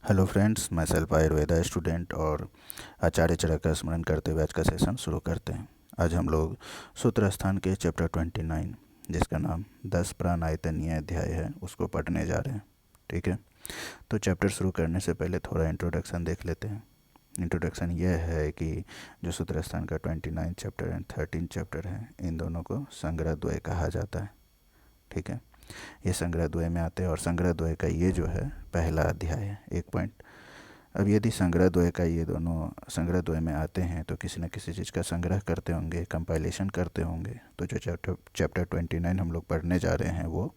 Hello friends, मैं self Ayurveda student और आचार्य चरक का स्मरण करते हुए आज का सेशन शुरू करते हैं। आज हम लोग सूत्र स्थान के चैप्टर 29 जिसका नाम 10 प्राणायतनीय अध्याय है उसको पढ़ने जा रहे हैं। ठीक है, तो चैप्टर शुरू करने से पहले थोड़ा इंट्रोडक्शन देख लेते हैं। इंट्रोडक्शन यह है कि जो सूत्र स्थान का 29 चैप्टर एंड 13 चैप्टर है, इन दोनों को संग्रह द्वय कहा जाता है। ठीक है, ये संग्रह द्वय में आते हैं और संग्रह द्वय का ये जो है पहला अध्याय है। एक पॉइंट, अब यदि संग्रह द्वय का ये दोनों संग्रह द्वय में आते हैं तो किसी न किसी चीज़ का संग्रह करते होंगे, कंपाइलेशन करते होंगे। तो जो चैप्टर 29 हम लोग पढ़ने जा रहे हैं वो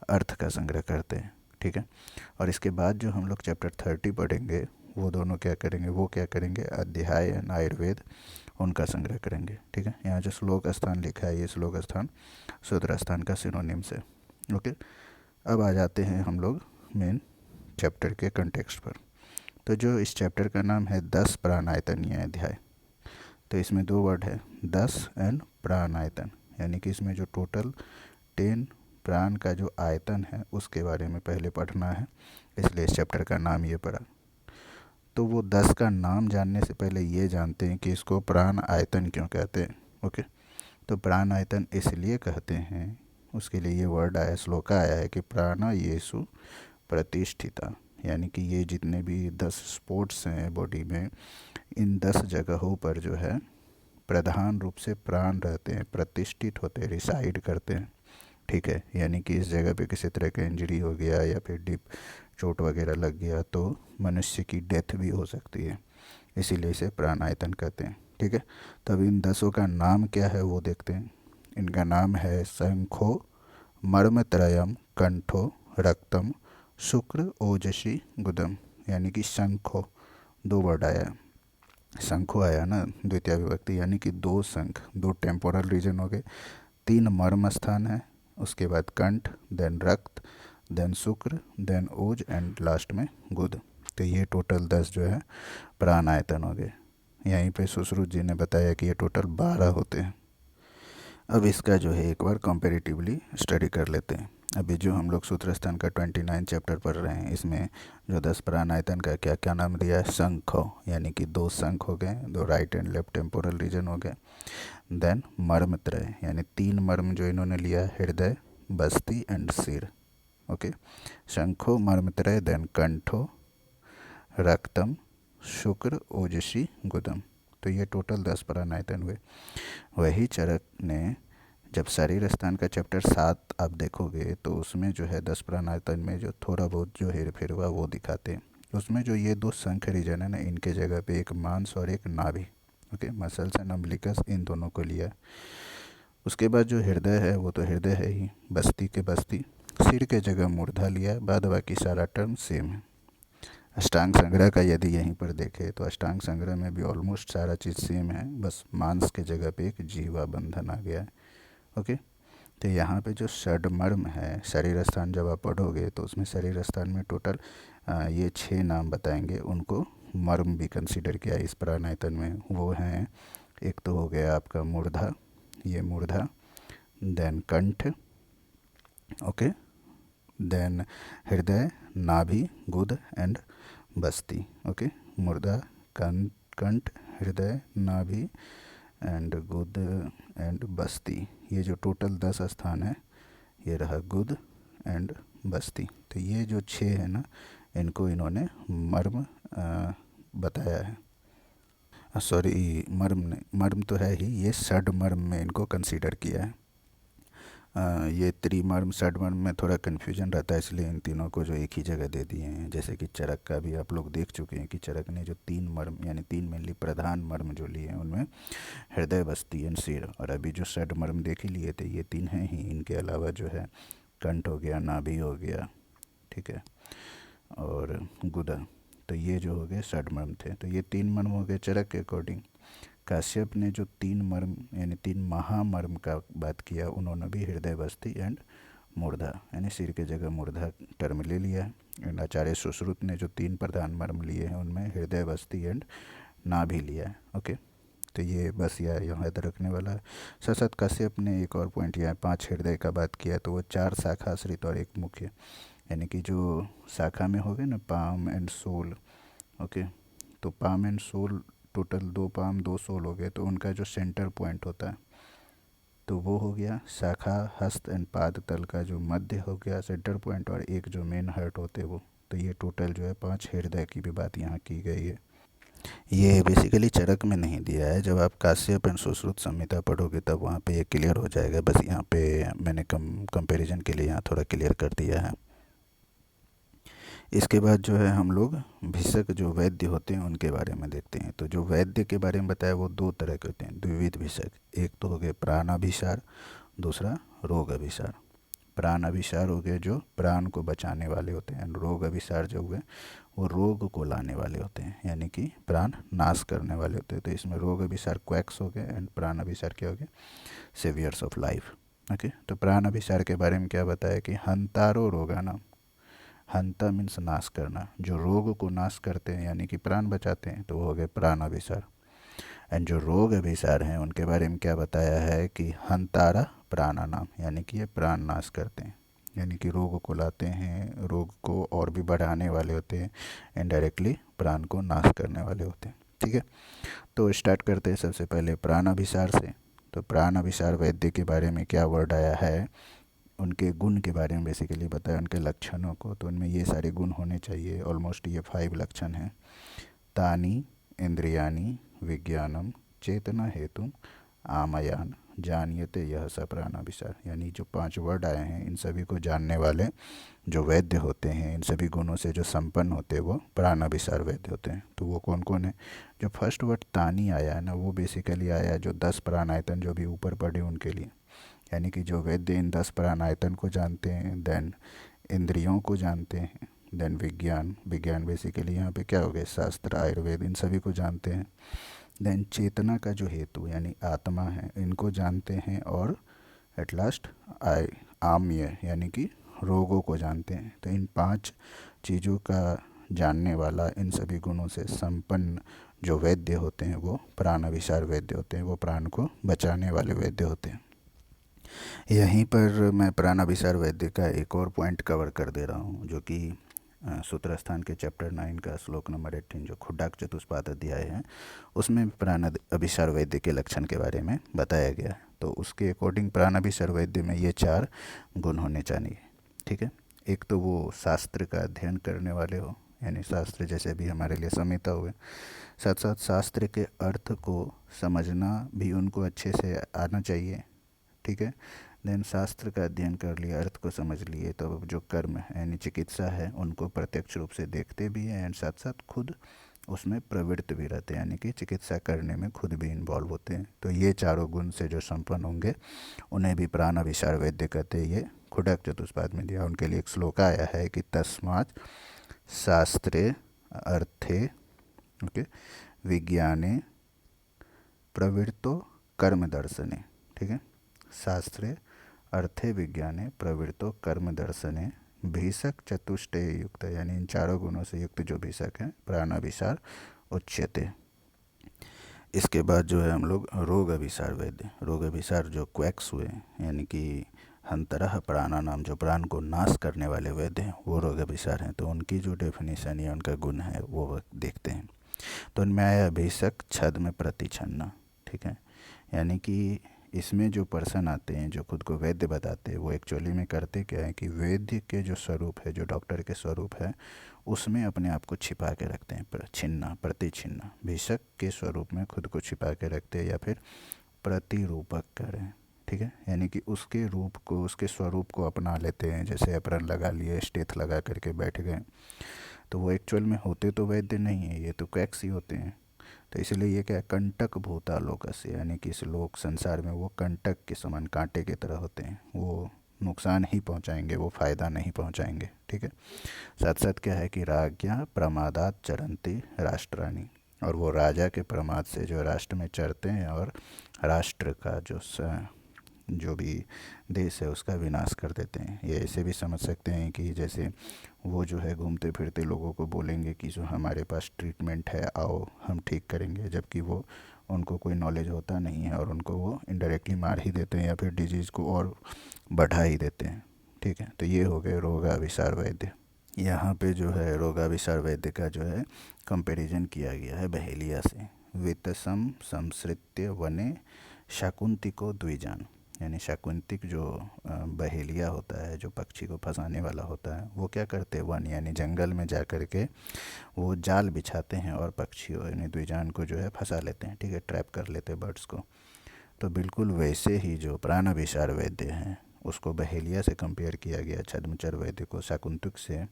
अर्थ का संग्रह करते हैं। ठीक है, और इसके बाद जो हम लोग चैप्टर 30 पढ़ेंगे वो दोनों क्या करेंगे, अध्याय एंड आयुर्वेद उनका संग्रह करेंगे। ठीक है, यहाँ जो श्लोक स्थान लिखा है ये श्लोक स्थान सूत्र स्थान का सिनोनिम्स है। ओके, अब आ जाते हैं हम लोग मेन चैप्टर के कंटेक्स्ट पर। तो जो इस चैप्टर का नाम है 10 प्राणायतनीय अध्याय, तो इसमें दो वर्ड है 10 एंड प्राणायतन, यानी कि इसमें जो टोटल 10 प्राण का जो आयतन है उसके बारे में पहले पढ़ना है, इसलिए इस चैप्टर का नाम ये पड़ा। तो वो 10 का नाम जानने से पहले ये जानते हैं कि इसको प्राण आयतन क्यों कहते हैं। ओके, तो प्राण आयतन इसलिए कहते हैं, उसके लिए ये वर्ड आया, श्लोका आया है कि प्राण येसु प्रतिष्ठिता, यानी कि ये जितने भी 10 स्पोर्ट्स हैं बॉडी में, इन 10 जगहों पर जो है प्रधान रूप से प्राण रहते हैं, प्रतिष्ठित होते हैं, रिसाइड करते हैं। ठीक है, यानी कि इस जगह पे किसी तरह का इंजरी हो गया या फिर डिप चोट वगैरह लग गया तो मनुष्य की डेथ भी हो सकती है, इसीलिए इसे प्राणायतन कहते हैं। ठीक है, तब इन 10 का नाम क्या है वो देखते हैं। इनका नाम है शंखो मर्मत्रयम कंठो रक्तम शुक्र ओजसी गुदम, यानी कि शंखो दो वर्ड आया, शंखो आया ना द्वितीय विभक्ति, यानी कि दो शंख, दो टेम्पोरल रीजन हो गए, 3 मर्म स्थान है, उसके बाद कंठ, देन रक्त, देन शुक्र, देन ओज एंड लास्ट में गुद। तो ये टोटल 10 जो है प्राणायतन हो गए। यहीं पे सुश्रुत जी ने बताया कि ये टोटल 12 होते हैं। अब इसका जो है एक बार कंपेरेटिवली स्टडी कर लेते हैं। अभी जो हम लोग सूत्र स्थान का 29 चैप्टर पढ़ रहे हैं, इसमें जो 10 प्राणायतन का क्या क्या नाम दिया है, शंखो, यानी कि 2 शंख हो गए, 2 right and left temporal region हो गए। देन मर्मत्रय, यानी 3 मर्म जो इन्होंने लिया, हृदय, बस्ती एंड सिर। ओके, शंखो मर्मत्रय, देन कंठो, रक्तम, शुक्र, ओजसी, गुदम। तो ये टोटल 10 प्राणायतन हुए। वही चरक ने जब शरीर स्थान का चैप्टर 7 आप देखोगे तो उसमें जो है 10 प्राणायतन में जो थोड़ा बहुत जो हेर फेर हुआ वो दिखाते हैं। उसमें जो ये 2 शंख रीजन है ना, इनके जगह पे एक मांस और एक नाभि, ओके, मसल्स एंड अम्बिलिकस, इन दोनों को लिया। उसके बाद जो हृदय है वो तो हृदय है ही, बस्ती के बस्ती, सिर के जगह मूर्धा लिया, बाद बाकी सारा टर्म सेम है। अष्टांग संग्रह का यदि यहीं पर देखें तो अष्टांग संग्रह में भी ऑलमोस्ट सारा चीज़ सेम है, बस मांस के जगह पे एक जीवा बंधन आ गया है। ओके, तो यहाँ पे जो षडमर्म है, शरीर स्थान जब आप पढ़ोगे तो उसमें शरीर स्थान में टोटल ये 6 नाम बताएंगे, उनको मर्म भी कंसीडर किया इस प्राणायतन में। वो हैं, एक तो हो गया आपका मूर्धा, ये मूर्धा, देन कंठ, ओके, देन हृदय, नाभि, गुद एंड बस्ती। ओके, मूर्धा, कंठ, हृदय, नाभि एंड गुद एंड बस्ती, ये जो टोटल 10 स्थान है ये रहा गुद एंड बस्ती। तो ये जो 6 है ना, इनको इन्होंने मर्म बताया है। सॉरी, मर्म नहीं, मर्म तो है ही, ये षड मर्म में इनको कंसीडर किया है। ये त्रिमर्म षडमर्म में थोड़ा कन्फ्यूजन रहता है, इसलिए इन तीनों को जो एक ही जगह दे दिए हैं। जैसे कि चरक का भी आप लोग देख चुके हैं कि चरक ने जो 3 मर्म यानी 3 मेनली प्रधान मर्म जो लिए हैं उनमें हृदय, बस्ती एंड सिर, और अभी जो षडमर्म देख ही लिए थे ये 3 हैं ही। इनके अलावा जो है कंठ हो गया, नाभि हो गया, ठीक है, और गुदा। तो ये जो हो गए षडमर्म थे। तो ये 3 मर्म हो गए चरक के अकॉर्डिंग। काश्यप ने जो 3 मर्म यानी 3 महामर्म का बात किया, उन्होंने भी हृदय, बस्ती एंड मूर्धा, यानी सिर के जगह मूर्धा टर्म ले लिया है। एंड आचार्य सुश्रुत ने जो 3 प्रधान मर्म लिए हैं उनमें हृदय, बस्ती एंड नाभि लिया है। ओके, तो ये बस यहाँ याद रखने वाला है। सशत काश्यप ने एक और पॉइंट यहाँ 5 हृदय का बात किया, तो वो 4 शाखाश्रित और एक मुख्य, यानी कि जो शाखा में हो गए ना पाम एंड सोल, ओके, तो palm and sole total 2 palm 2 sole हो गए, तो उनका जो सेंटर पॉइंट होता है तो वो हो गया शाखा हस्त एंड पाद तल का जो मध्य हो गया सेंटर पॉइंट, और एक जो मेन हर्ट होते वो। तो ये टोटल जो है 5 हृदय की भी बात यहाँ की गई है। ये बेसिकली चरक में नहीं दिया है, जब आप काश्यप एंड सुश्रुत संहिता पढ़ोगे तब वहाँ पे ये क्लियर हो जाएगा। बस यहाँ पे मैंने कंपैरिजन के लिए यहाँ थोड़ा क्लियर कर दिया है। इसके बाद जो है हम लोग भिषक जो वैद्य होते हैं उनके बारे में देखते हैं। तो जो वैद्य के बारे में बताया वो 2 तरह के होते हैं, द्विविध भिषक। एक तो हो गए प्राणाभिसार, दूसरा रोग अभिसार। प्राण अभिसार हो गए जो प्राण को बचाने वाले होते हैं, रोग अभिसार जो हुए वो रोग को लाने वाले होते हैं, यानी कि प्राण नाश करने वाले होते हैं। तो इसमें रोग अभिसार क्वैक्स हो गए एंड प्राण अभिसार क्या हो गए, सेवियर्स ऑफ लाइफ। ओके, तो प्राण अभिसार के बारे में क्या बताया कि हंतारो रोगाना, हंता मीन्स नाश करना, जो रोग को नाश करते हैं यानी कि प्राण बचाते हैं, तो वो हो गए प्राण अभिसार। एंड जो रोग अभिसार हैं उनके बारे में क्या बताया है कि हंतारा प्राणानाम, यानी कि ये प्राण नाश करते हैं, यानी कि रोग को लाते हैं, रोग को और भी बढ़ाने वाले होते हैं, इनडायरेक्टली प्राण को नाश करने वाले होते हैं। ठीक है, तो स्टार्ट करते हैं सबसे पहले प्राण अभिसार से। तो प्राण अभिसार वैद्य के बारे में क्या वर्ड आया है, उनके गुण के बारे में बेसिकली बताया, उनके लक्षणों को। तो उनमें ये सारे गुण होने चाहिए, ऑलमोस्ट ये 5 लक्षण हैं। तानी इंद्रियानी विज्ञानम चेतना हेतु आमयान जानियते यह स प्राणाभिसार, यानी जो 5 वर्ड आए हैं इन सभी को जानने वाले जो वैद्य होते हैं, इन सभी गुणों से जो संपन्न होते हैं वो प्राणाभिसार वैद्य होते हैं। तो वो कौन कौन है, जो फर्स्ट वर्ड तानी आया है ना, वो बेसिकली आया जो 10 प्राणायतन जो भी ऊपर पढ़े उनके लिए, यानी कि जो वैद्य इन 10 प्राणायतन को जानते हैं, देन इंद्रियों को जानते हैं, देन विज्ञान, विज्ञान बेसिकली यहाँ पे क्या हो गया, शास्त्र आयुर्वेद, इन सभी को जानते हैं। देन चेतना का जो हेतु यानी आत्मा है, इनको जानते हैं। और एट लास्ट आय आम्य यानी कि रोगों को जानते हैं। तो इन 5 चीज़ों का जानने वाला, इन सभी गुणों से संपन्न जो वैद्य होते हैं वो प्राणाभिसार वैद्य होते हैं, वो प्राण को बचाने वाले वैद्य होते हैं। यहीं पर मैं प्राणाभिसार वैद्य का एक और पॉइंट कवर कर दे रहा हूँ, जो कि सूत्रस्थान के चैप्टर 9 का श्लोक नंबर 18 जो खुड्डाक चतुष्पाद अध्याय है, उसमें प्राण अभिसार वैद्य के लक्षण के बारे में बताया गया है। तो उसके अकॉर्डिंग प्राण अभिसार वैद्य में ये 4 गुण होने चाहिए। ठीक है, एक तो वो शास्त्र का अध्ययन करने वाले हो, यानी शास्त्र जैसे भी हमारे लिए संहिता हुए, साथ साथ शास्त्र के अर्थ को समझना भी उनको अच्छे से आना चाहिए। ठीक है, देन शास्त्र का अध्ययन कर लिया, अर्थ को समझ लिए, तो अब जो कर्म है यानी चिकित्सा है उनको प्रत्यक्ष रूप से देखते भी हैं एंड साथ साथ खुद उसमें प्रवृत्त भी रहते हैं, यानी कि चिकित्सा करने में खुद भी इन्वॉल्व होते हैं। तो ये 4 गुण से जो संपन्न होंगे उन्हें भी प्राण अभिसार वैद्य कहते हैं। ये खुडक चतुष्पाद में दिया, उनके लिए एक श्लोक आया है कि तस्मात् शास्त्रे अर्थे, ओके, विज्ञाने प्रवृत्तो कर्म दर्शने। ठीक है, शास्त्रे अर्थे विज्ञाने प्रवृत्तो कर्म दर्शने भीषक चतुष्टय युक्त, यानी इन 4 गुणों से युक्त जो भीषक है प्राणाभिसार उच्यते। इसके बाद जो है हम लोग रोग अभिसार वैद्य, रोग अभिसार जो क्वैक्स हुए यानी कि हंतरह प्राणा नाम, जो प्राण को नाश करने वाले वैद्य हैं वो रोग अभिसार हैं। तो उनकी जो डेफिनेशन या उनका गुण है वो देखते हैं। तो उनमें आया अभिषक छद में प्रतिछन्ना। ठीक है, यानी कि इसमें जो पर्सन आते हैं जो खुद को वैद्य बताते हैं, वो एक्चुअली में करते क्या है कि वैद्य के जो स्वरूप है, जो डॉक्टर के स्वरूप है, उसमें अपने आप को छिपा के रखते हैं। छिन्ना प्रतिछिन्ना, भिषक के स्वरूप में खुद को छिपा के रखते हैं या फिर प्रतिरूपक करें। ठीक है, यानी कि उसके रूप को, उसके स्वरूप को अपना लेते हैं। जैसे अप्रन लगा लिए, स्टेथ लगा करके बैठ गए, तो वो एक्चुअल में होते तो वैद्य नहीं है, ये तो क्वैक्स ही होते हैं। तो इसलिए ये क्या है, कंटक भूतालोकस्य, यानी कि इस लोक संसार में वो कंटक के समान, कांटे की तरह होते हैं। वो नुकसान ही पहुंचाएंगे, वो फ़ायदा नहीं पहुंचाएंगे। ठीक है, साथ साथ क्या है कि राज्ञा प्रमादात चरंती राष्ट्राणी, और वो राजा के प्रमाद से जो राष्ट्र में चरते हैं और राष्ट्र का जो भी देश है उसका विनाश कर देते हैं। ये ऐसे भी समझ सकते हैं कि जैसे वो जो है घूमते फिरते लोगों को बोलेंगे कि जो हमारे पास ट्रीटमेंट है आओ हम ठीक करेंगे, जबकि वो उनको कोई नॉलेज होता नहीं है और उनको वो इनडायरेक्टली मार ही देते हैं या फिर डिजीज़ को और बढ़ा ही देते हैं। ठीक है, तो ये हो गए रोगाभिसार वैद्य। यहाँ पे जो है रोगाभिसार वैद्य का जो है कंपैरिजन किया गया है बहेलिया से। वित्तसम संसृत्य वने शाकुंतिको द्विजान, यानी शाकुंतिक जो बहेलिया होता है, जो पक्षी को फंसाने वाला होता है, वो क्या करते हैं, वन यानी जंगल में जा कर के वो जाल बिछाते हैं और पक्षियों यानी द्विजान को जो है फंसा लेते हैं, ठीक है, ट्रैप कर लेते हैं बर्ड्स को। तो बिल्कुल वैसे ही जो प्राणाभिसार वैद्य हैं उसको बहेलिया से कंपेयर किया गया, छद्मचर वैद्य को शाकुंतक से,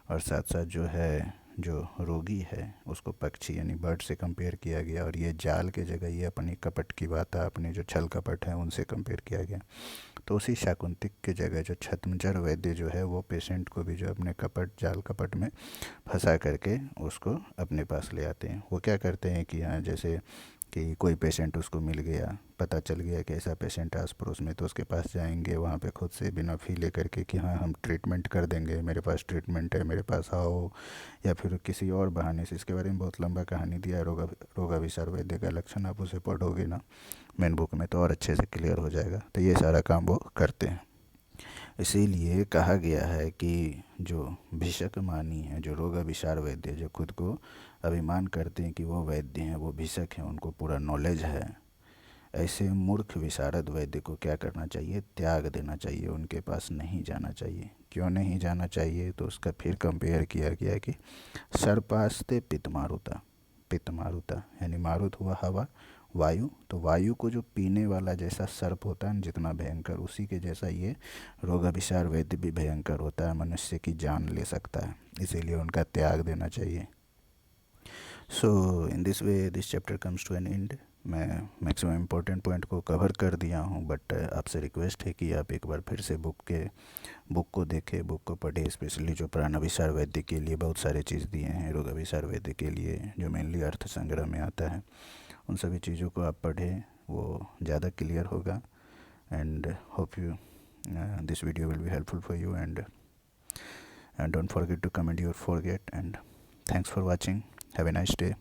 और साथ साथ जो है जो रोगी है उसको पक्षी यानी बर्ड से कंपेयर किया गया, और ये जाल के जगह ये अपनी कपट की बात है, अपने जो छल कपट है उनसे कंपेयर किया गया। तो उसी शाकुंतक की जगह जो छद्मचर वैद्य जो है वो पेशेंट को भी जो अपने कपट जाल कपट में फंसा करके उसको अपने पास ले आते हैं। वो क्या करते हैं कि यहाँ जैसे कि कोई पेशेंट उसको मिल गया, पता चल गया कि ऐसा पेशेंट आस पड़ोस में, तो उसके पास जाएंगे, वहाँ पे खुद से बिना फी ले करके कि हाँ हम ट्रीटमेंट कर देंगे, मेरे पास ट्रीटमेंट है, मेरे पास आओ, या फिर किसी और बहाने से। इसके बारे में बहुत लंबा कहानी दिया है रोगाभिसार वैद्य का लक्षण, आप उसे पढ़ोगे ना मेन बुक में तो और अच्छे से क्लियर हो जाएगा। तो ये सारा काम वो करते हैं। इसीलिए कहा गया है कि जो भिषक मानी है, जो रोगाभिसार वैद्य, जो खुद को अभिमान करते हैं कि वो वैद्य हैं, वो भिषक हैं, उनको पूरा नॉलेज है, ऐसे मूर्ख विशारद वैद्य को क्या करना चाहिए, त्याग देना चाहिए, उनके पास नहीं जाना चाहिए। क्यों नहीं जाना चाहिए, तो उसका फिर कंपेयर किया गया कि सर्पास्ते पितमारुता, पितमारुता यानी मारुत हुआ हवा, वायु, तो वायु को जो पीने वाला जैसा सर्प होता है जितना भयंकर, उसी के जैसा ये रोगाभिसार वैद्य भी भयंकर होता है, मनुष्य की जान ले सकता है, इसीलिए उनका त्याग देना चाहिए। So in this way this chapter comes to an end. मैं मैक्सिमम इम्पोर्टेंट पॉइंट को कवर कर दिया हूँ, बट आपसे रिक्वेस्ट है कि आप एक बार फिर से बुक को देखें, बुक को पढ़ें, स्पेशली जो प्राणाभिसार वैद्य के लिए बहुत सारे चीज़ दिए हैं, रोगाभिसार वैद्य के लिए जो मेनली अर्थ संग्रह में आता है, उन सभी चीज़ों को आप पढ़ें, वो ज़्यादा क्लियर होगा। And hope you this video will be helpful for you, and don't forget to comment your forget, and thanks for watching, have a nice day.